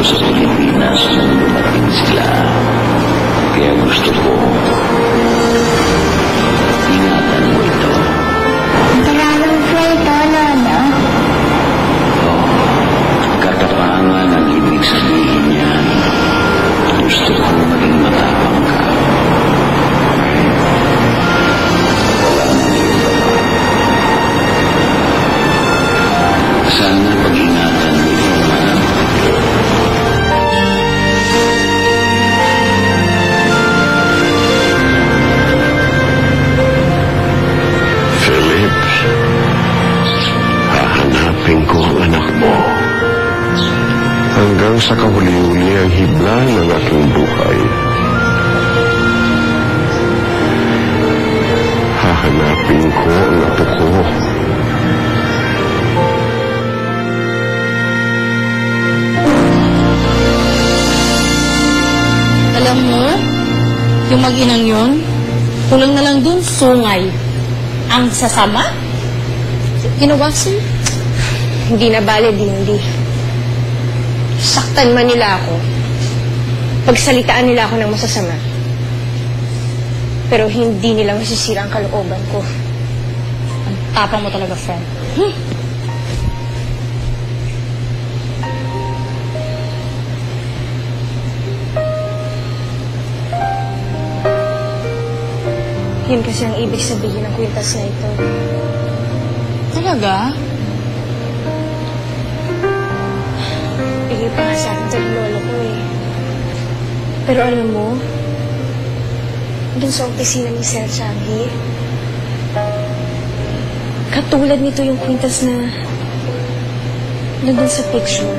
sa Pilipinas nang dumating sila. Kaya gusto ko, ingatan mo ito. Tagalog po ito, Lolo. Oo, katapangan ang ibig sabihin niyan. Gusto ko maging matapang ka. Sana pag-ingatan mo ito, ha? Philip, hahanapin ko ang anak mo. Hanggang sa kahuli-huli ang hibla ng aking buhay. Hahanapin ko ang apo ko. Alam mo, yung mag-inang yun, kulang na lang dun, sungay. Ang sasama? Ginawa sa'yo? Hindi na bale, Dindi. Saktan man nila ako. Pagsalitaan nila ako ng masasama. Pero hindi nila masisira ang kalooban ko. Ang tapang mo talaga, friend. Yun kasi ang ibig sabihin ng kwintas na ito. Talaga? Bigay pa nga sa akin sa lolo ko eh. Pero alam mo, dun sa opisina ni Sir Changi, katulad nito yung kwintas na nandun sa picture.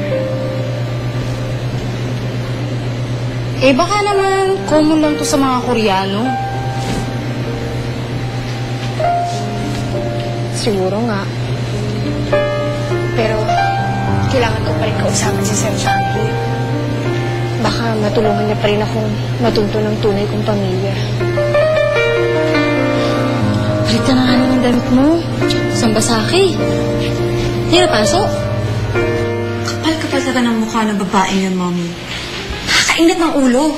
Eh, baka naman common lang to sa mga Koreano. Siguro nga. Pero, kailangan ko pa rin kausapan si Sir Changi. Baka matulungan niya pa rin akong matunto ng tunay kong pamilya. Balita na nga ng damit mo. Sambasaki. Hindi na pasok. Kapal-kapal talaga ng mukha ng babae yun, Mommy. Nakakainit ng ulo.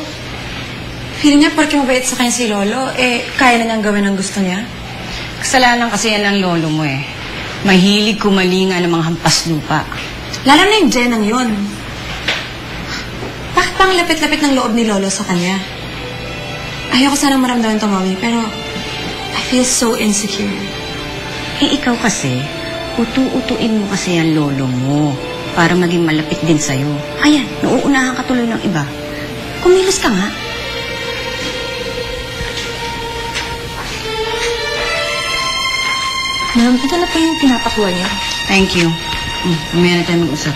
Feeling niya porque mabait sa kanya si Lolo, eh, kaya na niyang gawin ang gusto niya. Kasalanan kasi yan ng lolo mo eh. Mahilig kumalinga ng mga hampas lupa. Lalo na yung Jenang yun. Bakit pang lapit-lapit ng loob ni Lolo sa kanya? Ayoko sanang maramdaman to, Mommy, pero I feel so insecure. Eh ikaw kasi, utu-utuin mo kasi ang lolo mo para maging malapit din sa'yo. Ayan, nauunahan ka tuloy ng iba. Kumilos ka nga. Ma'am, ito na po yung pinapakuha niyo. Thank you. Mamaya na tayo mag-usap.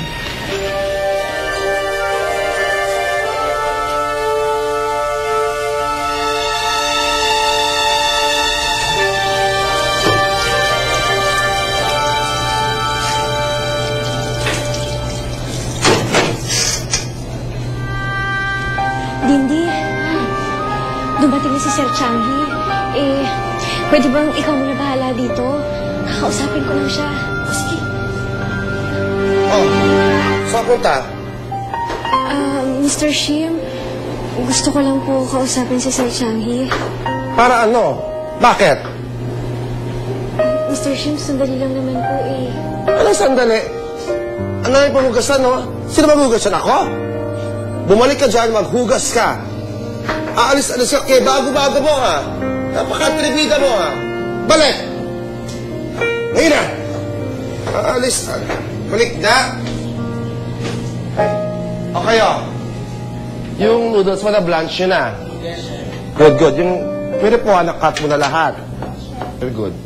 Dindi, dumating na si Sir Changi. Eh, pwede bang ikaw muna bahala dito? Kakausapin ko lang siya. Sige. Oh, saan punta? Mr. Shim, gusto ko lang po kausapin si Sir Changi. Para ano? Bakit? Mr. Shim, sandali lang naman po eh. Anong sandali? Ano yung paghugasan, no? Sino maghugasan ako? Bumalik ka dyan, maghugas ka. Aalis-alis ka, kaya bago-bago mo, ha? Napaka-tribida mo, ha? Balik! Ngayon na! Aalis, balik na! Okay, oh. Yung noodles mo na blanch yun, ah. Good, good. Yung pwede po, nakat mo na lahat. Very good.